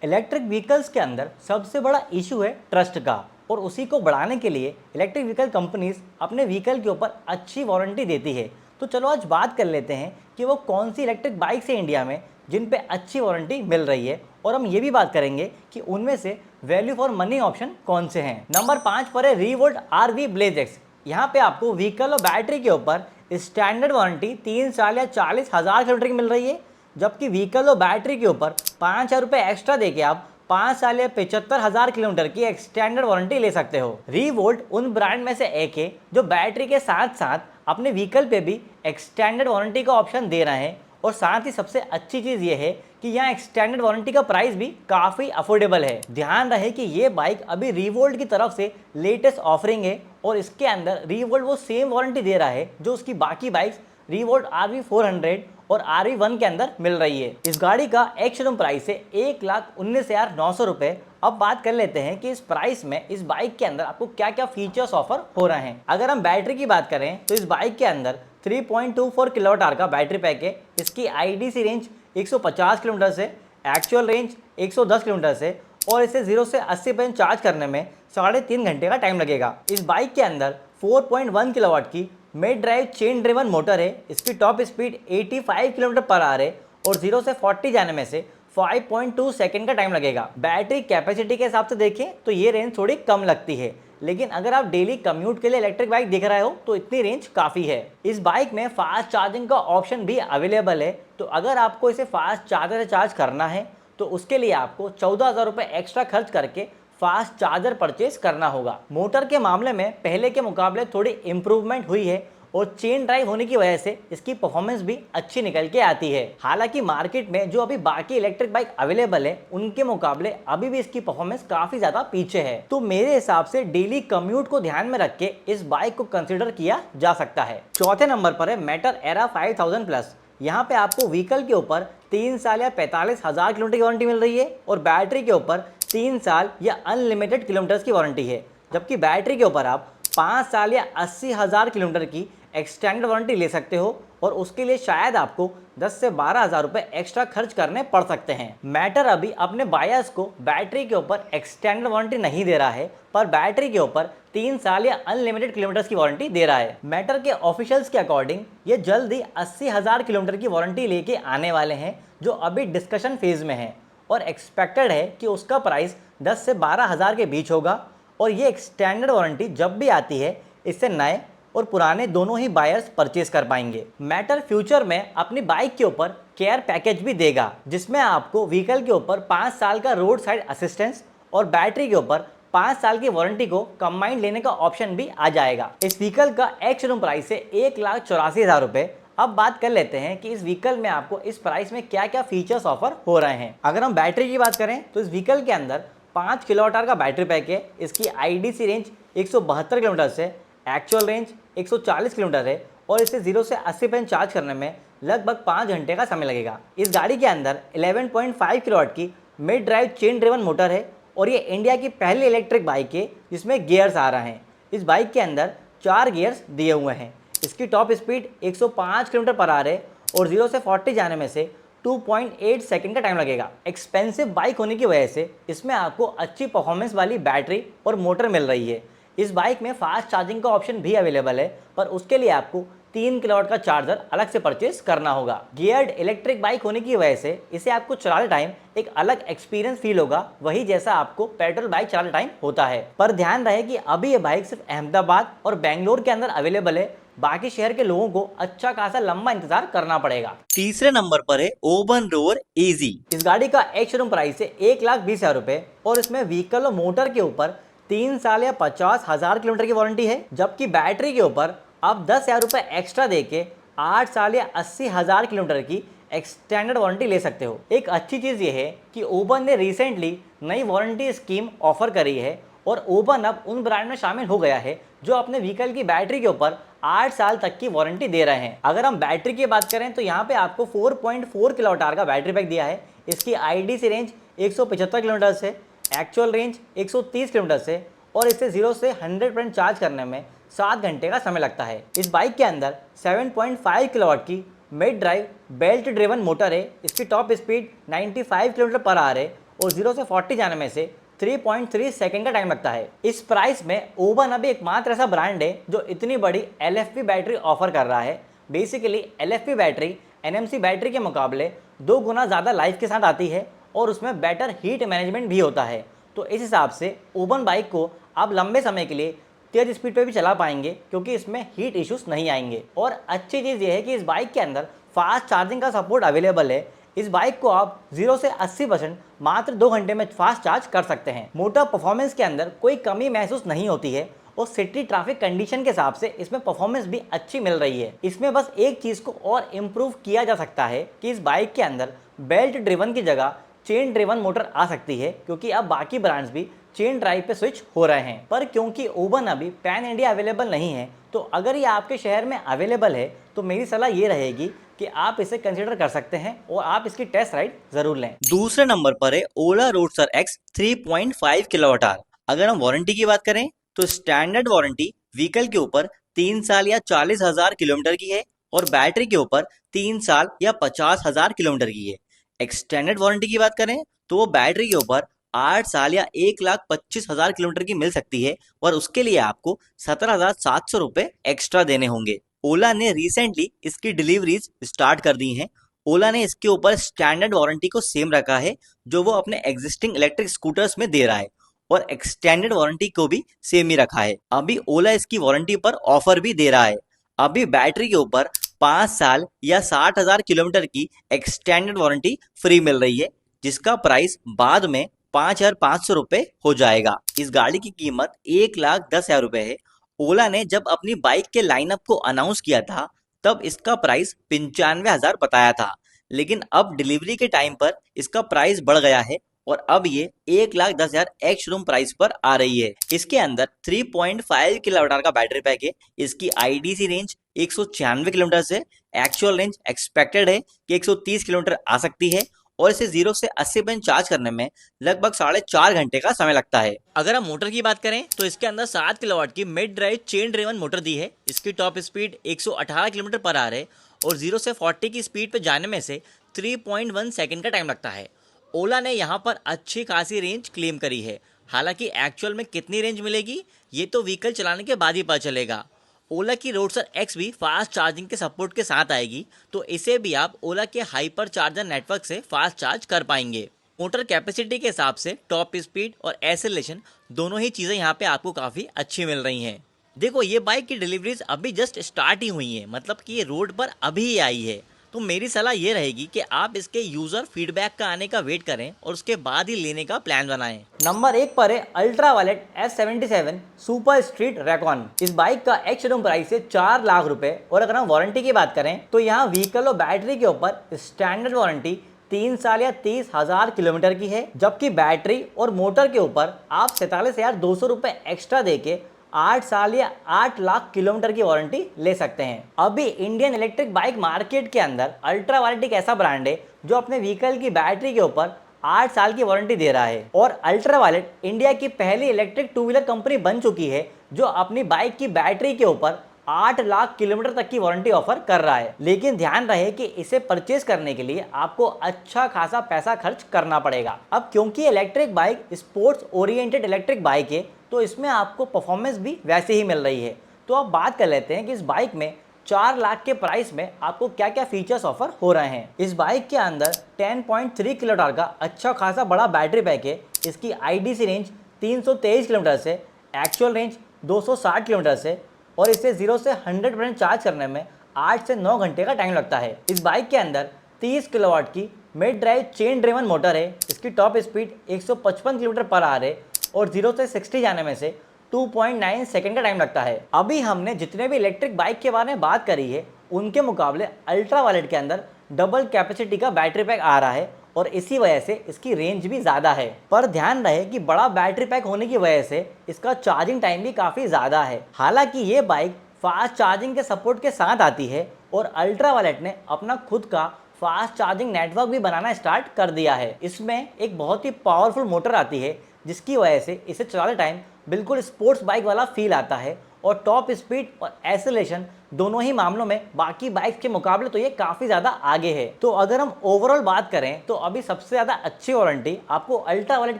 Electric vehicles के अंदर सबसे बड़ा इशू है ट्रस्ट का, और उसी को बढ़ाने के लिए इलेक्ट्रिक व्हीकल कंपनीज अपने व्हीकल के ऊपर अच्छी वारंटी देती है। तो चलो आज बात कर लेते हैं कि वो कौन सी इलेक्ट्रिक बाइक्स है इंडिया में जिन पे अच्छी वारंटी मिल रही है, और हम ये भी बात करेंगे कि उनमें से वैल्यू फॉर मनी ऑप्शन कौन से हैं। नंबर 5 पर है रिवोल्ट RV ब्लेज एक्स। यहाँ पे आपको व्हीकल और बैटरी के ऊपर स्टैंडर्ड वारंटी 3 साल या 40,000 किलोमीटर की मिल रही है, जबकि व्हीकल और बैटरी के ऊपर 5,000 रुपये एक्स्ट्रा देके आप 5 साल या 75,000 किलोमीटर की एक्सटेंडेड वारंटी ले सकते हो। रीवोल्ट उन ब्रांड में से एक है जो बैटरी के साथ साथ अपने व्हीकल पे भी एक्सटेंडेड वारंटी का ऑप्शन दे रहे हैं, और साथ ही सबसे अच्छी चीज़ ये है कि यहाँ एक्सटेंडेड वारंटी का प्राइस भी काफ़ी अफोर्डेबल है। ध्यान रहे कि ये बाइक अभी रीवोल्ट की तरफ से लेटेस्ट ऑफरिंग है, और इसके अंदर रीवोल्ट वो सेम वारंटी दे रहा है जो उसकी बाकी बाइक्स रिवोल्ट RV 400 और RV 1 के अंदर मिल रही है। इस गाड़ी का एक शोरूम प्राइस है 1,19,900 रुपये। अब बात कर लेते हैं कि इस प्राइस में इस बाइक के अंदर आपको क्या क्या फीचर्स ऑफर हो रहे हैं। अगर हम बैटरी की बात करें तो इस बाइक के अंदर 3.24 किलोवाट आवर का बैटरी पैक है। इसकी IDC रेंज 150 किलोमीटर से, एक्चुअल रेंज 110 किलोमीटर से, और इसे 0 से 80% चार्ज करने में 3.5 घंटे का टाइम लगेगा। इस बाइक के अंदर 4.1 किलोवाट की mid drive chain driven motor है। इसकी top speed 85 kilometre per hour है, और 0 से 40 जाने में से 5.2 सेकंड का टाइम लगेगा। बैटरी कैपेसिटी के हिसाब से देखें तो ये रेंज थोड़ी कम लगती है, लेकिन अगर आप डेली कम्यूट के लिए इलेक्ट्रिक बाइक देख रहे हो तो इतनी रेंज काफ़ी है। इस बाइक में फास्ट चार्जिंग का ऑप्शन भी अवेलेबल है, तो अगर आपको इसे फास्ट चार्जर से चार्ज करना है तो उसके लिए आपको 14,000 रुपये एक्स्ट्रा खर्च करके फास्ट चार्जर परचेज करना होगा। मोटर के मामले में पहले के मुकाबले थोड़ी इम्प्रूवमेंट हुई है, और चेन ड्राइव होने की वजह से इसकी परफॉर्मेंस भी अच्छी निकल के आती है। हालांकि मार्केट में जो अभी बाकी इलेक्ट्रिक बाइक अवेलेबल है उनके मुकाबले अभी भी इसकी परफॉर्मेंस काफी ज्यादा पीछे है। तो मेरे हिसाब से डेली कम्यूट को ध्यान में रख के इस बाइक को कंसिडर किया जा सकता है। चौथे नंबर पर है मेटर एरा 5000 प्लस। यहाँ पे आपको व्हीकल के ऊपर 3 साल या 45,000 किलोमीटर की वारंटी मिल रही है, और बैटरी के ऊपर 3 साल या अनलिमिटेड किलोमीटर्स की वारंटी है, जबकि बैटरी के ऊपर आप 5 साल या 80,000 किलोमीटर की एक्सटेंडेड वारंटी ले सकते हो, और उसके लिए शायद आपको 10 से 12,000 रुपये एक्स्ट्रा खर्च करने पड़ सकते हैं। मैटर अभी अपने बायर्स को बैटरी के ऊपर एक्सटेंडेड वारंटी नहीं दे रहा है, पर बैटरी के ऊपर 3 साल या अनलिमिटेड किलोमीटर्स की वारंटी दे रहा है। मैटर के ऑफिशियल्स के अकॉर्डिंग ये जल्द ही 80,000 किलोमीटर की वारंटी लेके आने वाले हैं, जो अभी डिस्कशन फेज में है, और एक्सपेक्टेड है कि उसका प्राइस 10 से 12,000 के बीच होगा। और ये एक्सटेंडेड वारंटी जब भी आती है इससे नए और पुराने दोनों ही बायर्स परचेज कर पाएंगे। मैटर फ्यूचर में अपनी बाइक के ऊपर केयर पैकेज भी देगा, जिसमें आपको व्हीकल के ऊपर 5 साल का रोड साइड असिस्टेंस और बैटरी के ऊपर 5 साल की वारंटी को कंबाइंड लेने का ऑप्शन भी आ जाएगा। इस व्हीकल का एक शोरूम प्राइस है 1,84,000 रुपये। अब बात कर लेते हैं कि इस व्हीकल में आपको इस प्राइस में क्या क्या फीचर्स ऑफर हो रहे हैं। अगर हम बैटरी की बात करें तो इस व्हीकल के अंदर 5 किलोवाट आवर का बैटरी पैक है। इसकी IDC रेंज 172 किलोमीटर से, एक्चुअल रेंज 140 किलोमीटर है, और इसे 0 से 80% चार्ज करने में लगभग 5 घंटे का समय लगेगा। इस गाड़ी के अंदर 11.5 किलोवाट की mid drive chain driven motor है, और ये इंडिया की पहली इलेक्ट्रिक बाइक है जिसमें गियर्स आ रहे हैं। इस बाइक के अंदर 4 गियर्स दिए हुए हैं। इसकी top speed 105 kilometre per hour है, और 0 से 40 जाने में से 2.8 सेकंड का टाइम लगेगा। एक्सपेंसिव बाइक होने की वजह से इसमें आपको अच्छी परफॉर्मेंस वाली बैटरी और मोटर मिल रही है। इस बाइक में फास्ट चार्जिंग का ऑप्शन भी अवेलेबल है, पर उसके लिए आपको 3 किलोवाट का चार्जर अलग से परचेज करना होगा। गियर्ड इलेक्ट्रिक बाइक होने की वजह से इसे आपको चलाते टाइम एक अलग एक्सपीरियंस फील होगा, वही जैसा आपको पेट्रोल बाइक चलाते टाइम होता है। पर ध्यान रहे कि अभी ये बाइक सिर्फ अहमदाबाद और बेंगलोर के अंदर अवेलेबल है, बाकी शहर के लोगों को अच्छा खासा लंबा इंतजार करना पड़ेगा। तीसरे नंबर पर है ओबन रोवर इजी। इस गाड़ी का एक शोरूम प्राइस है 1,20,000 रुपये, और इसमें व्हीकल और मोटर के ऊपर 3 साल या 50,000 किलोमीटर की वारंटी है, जबकि बैटरी के ऊपर आप 10,000 रुपये एक्स्ट्रा देके 8 साल या 80,000 किलोमीटर की एक्सटेंडेड वारंटी ले सकते हो। एक अच्छी चीज़ ये है कि ओबन ने रिसेंटली नई वारंटी स्कीम ऑफर करी है, और ओबन अब उन ब्रांड में शामिल हो गया है जो अपने व्हीकल की बैटरी के ऊपर 8 साल तक की वारंटी दे रहे हैं। अगर हम बैटरी की बात करें तो यहाँ पे आपको 4.4 किलोवाट आवर का बैटरी पैक दिया है। इसकी IDC रेंज 175 किलोमीटर से, एक्चुअल रेंज 130 किलोमीटर से, और इसे 0 से 100% चार्ज करने में 7 घंटे का समय लगता है। इस बाइक के अंदर 7.5 किलोवाट की mid drive belt driven motor है। इसकी top speed 95 kilometre per hour है, और 0 से 40 जाने में से 3.3 सेकंड का टाइम लगता है। इस प्राइस में ओवन अभी एकमात्र ऐसा ब्रांड है जो इतनी बड़ी LFP बैटरी ऑफर कर रहा है। Basically LFP battery NMC battery के मुकाबले 2 गुना ज़्यादा लाइफ के साथ आती है और उसमें बेटर हीट मैनेजमेंट भी होता है। तो इस हिसाब से ओवन बाइक को आप लंबे समय के लिए तेज स्पीड पे भी चला पाएंगे क्योंकि इसमें हीट इश्यूज नहीं आएंगे। और अच्छी चीज़ ये है कि इस बाइक के अंदर फास्ट चार्जिंग का सपोर्ट अवेलेबल है। इस बाइक को आप 0 से 80% मात्र 2 घंटे में फास्ट चार्ज कर सकते हैं। मोटर परफॉर्मेंस के अंदर कोई कमी महसूस नहीं होती है और सिटी ट्रैफिक कंडीशन के हिसाब से इसमें परफॉर्मेंस भी अच्छी मिल रही है। इसमें बस एक चीज़ को और इम्प्रूव किया जा सकता है कि इस बाइक के अंदर बेल्ट ड्रिवन की जगह चेन ड्रिवन मोटर आ सकती है, क्योंकि अब बाकी ब्रांड्स भी चेन ड्राइव पे स्विच हो रहे हैं। पर क्योंकि ओवन अभी पैन इंडिया अवेलेबल नहीं है, तो अगर ये आपके शहर में अवेलेबल है तो मेरी सलाह ये रहेगी कि आप इसे कंसिडर कर सकते हैं और आप इसकी टेस्ट राइड जरूर लें। दूसरे नंबर पर है ओला रोडस्टर X 3.5 किलोवाट आवर। अगर हम वारंटी की बात करें तो स्टैंडर्ड वारंटी व्हीकल के ऊपर 3 साल या 40,000 किलोमीटर की है और बैटरी के ऊपर 3 साल या 50,000 किलोमीटर की है। एक्सटेंडेड वारंटी की बात करें तो वो बैटरी के ऊपर 8 साल या 1,25,000 किलोमीटर की मिल सकती है और उसके लिए आपको 17,700 रुपए एक्स्ट्रा देने होंगे। ओला ने रिसेंटली इसकी डिलीवरीज स्टार्ट कर दी हैं। ओला ने इसके ऊपर स्टैंडर्ड वारंटी को सेम रखा है जो वो अपने एग्जिस्टिंग इलेक्ट्रिक स्कूटर्स में दे रहा है, और एक्सटेंडेड वारंटी को भी सेम ही रखा है। अभी ओला इसकी वारंटी पर ऑफर भी दे रहा है। अभी बैटरी के ऊपर 5 साल या 60,000 किलोमीटर की एक्सटेंडेड वारंटी फ्री मिल रही है, जिसका प्राइस बाद में 5,500 रुपए हो जाएगा। इस गाड़ी की कीमत 1,10,000 रुपए है। ओला ने जब अपनी बाइक के लाइनअप को अनाउंस किया था तब इसका प्राइस 95,000 बताया था, लेकिन अब डिलीवरी के टाइम पर इसका प्राइस बढ़ गया है और अब ये 1,10,000 एक्स शोरूम प्राइस पर आ रही है। इसके अंदर 3.5 किलोवाट आवर का बैटरी पैक है। इसकी IDC रेंज 196 किलोमीटर से एक्चुअल रेंज एक्सपेक्टेड है कि 130 किलोमीटर आ सकती है और इसे 0 से 80% चार्ज करने में लगभग 4.5 घंटे का समय लगता है। अगर हम मोटर की बात करें तो इसके अंदर 7 किलोवाट की mid drive chain driven motor दी है। इसकी top speed 118 kilometre per hour है और 0 से 40 की स्पीड पर जाने में से 3.1 सेकंड का टाइम लगता है। ओला ने यहाँ पर अच्छी खासी रेंज क्लेम करी है। हालांकि एक्चुअल में कितनी रेंज मिलेगी ये तो व्हीकल चलाने के बाद ही पता चलेगा। ओला की रोडस्टर X भी फास्ट चार्जिंग के सपोर्ट के साथ आएगी, तो इसे भी आप ओला के हाइपर चार्जर नेटवर्क से फास्ट चार्ज कर पाएंगे। मोटर कैपेसिटी के हिसाब से टॉप स्पीड और एक्सेलरेशन दोनों ही चीज़ें यहाँ पे आपको काफ़ी अच्छी मिल रही हैं। देखो, ये बाइक की डिलीवरीज अभी जस्ट स्टार्ट ही हुई हैं, मतलब कि ये रोड पर अभी ही आई है। तो मेरी सलाह ये रहेगी कि आप इसके यूजर फीडबैक का आने का वेट करें और उसके बाद ही लेने का प्लान बनाएं। नंबर 1 पर है ultra violet S77 super street recon. इस बाइक का एक्स शोरूम प्राइस है 4 लाख रुपए और अगर हम वारंटी की बात करें तो यहाँ व्हीकल और बैटरी के ऊपर स्टैंडर्ड वारंटी 3 साल या 30,000 किलोमीटर की है, जबकि बैटरी और मोटर के ऊपर आप 47,200 रुपए एक्स्ट्रा देके 8 साल या 8 लाख किलोमीटर की वारंटी ले सकते हैं। अभी इंडियन इलेक्ट्रिक बाइक मार्केट के अंदर अल्ट्रा वायलेट एक ऐसा ब्रांड है जो अपने व्हीकल की बैटरी के ऊपर 8 साल की वारंटी दे रहा है और अल्ट्रा वायलेट इंडिया की पहली इलेक्ट्रिक 2 व्हीलर कंपनी बन चुकी है जो अपनी बाइक की बैटरी के ऊपर 8 लाख किलोमीटर तक की वारंटी ऑफर कर रहा है। लेकिन ध्यान रहे कि इसे परचेज करने के लिए आपको अच्छा खासा पैसा खर्च करना पड़ेगा। अब क्योंकि electric bike sports oriented electric bike है तो इसमें आपको परफॉर्मेंस भी वैसे ही मिल रही है। तो अब बात कर लेते हैं कि इस बाइक में 4 लाख के प्राइस में आपको क्या क्या फीचर्स ऑफर हो रहे हैं। इस बाइक के अंदर 10.3 किलोवाट आवर का अच्छा खासा बड़ा बैटरी पैक है। इसकी IDC रेंज 323 किलोमीटर से एक्चुअल रेंज 260 किलोमीटर से और इसे 0 से 100% चार्ज करने में 8 से 9 घंटे का टाइम लगता है। इस बाइक के अंदर 30 किलोवाट की mid drive chain driven motor है। इसकी top speed 155 kilometre per hour है और 0 से 60 जाने में से 2.9 सेकंड का टाइम लगता है। अभी हमने जितने भी इलेक्ट्रिक बाइक के बारे में बात करी है उनके मुकाबले अल्ट्रा वायलेट के अंदर डबल कैपेसिटी का बैटरी पैक आ रहा है और इसी वजह से इसकी रेंज भी ज़्यादा है। पर ध्यान रहे कि बड़ा बैटरी पैक होने की वजह से इसका चार्जिंग टाइम भी काफ़ी ज़्यादा है। हालांकि ये बाइक फास्ट चार्जिंग के सपोर्ट के साथ आती है और अल्ट्रा वायलेट ने अपना खुद का फास्ट चार्जिंग नेटवर्क भी बनाना स्टार्ट कर दिया है। इसमें एक बहुत ही पावरफुल मोटर आती है जिसकी वजह से इसे चलाते टाइम बिल्कुल स्पोर्ट्स बाइक वाला फील आता है और टॉप स्पीड और एक्सेलरेशन दोनों ही मामलों में बाकी बाइक्स के मुकाबले तो ये काफ़ी ज़्यादा आगे है। तो अगर हम ओवरऑल बात करें तो अभी सबसे ज़्यादा अच्छी वारंटी आपको अल्ट्रा वायलेट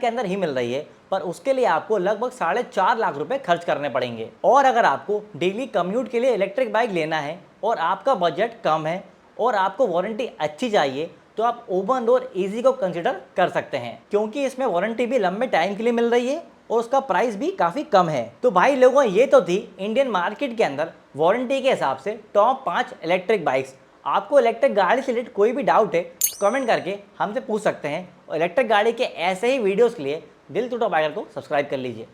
के अंदर ही मिल रही है, पर उसके लिए आपको लगभग 4.5 लाख रुपए खर्च करने पड़ेंगे। और अगर आपको डेली कम्यूट के लिए इलेक्ट्रिक बाइक लेना है और आपका बजट कम है और आपको वारंटी अच्छी चाहिए तो आप ओबन और ईजी को कंसिडर कर सकते हैं, क्योंकि इसमें वारंटी भी लंबे टाइम के लिए मिल रही है और उसका प्राइस भी काफ़ी कम है। तो भाई लोगों, ये तो थी इंडियन मार्केट के अंदर वारंटी के हिसाब से टॉप 5 इलेक्ट्रिक बाइक्स। आपको इलेक्ट्रिक गाड़ी से रिलेटेड कोई भी डाउट है तो कमेंट करके हमसे पूछ सकते हैं, और इलेक्ट्रिक गाड़ी के ऐसे ही वीडियोज़ के लिए दिल टू टॉप बाइकर को सब्सक्राइब कर लीजिए।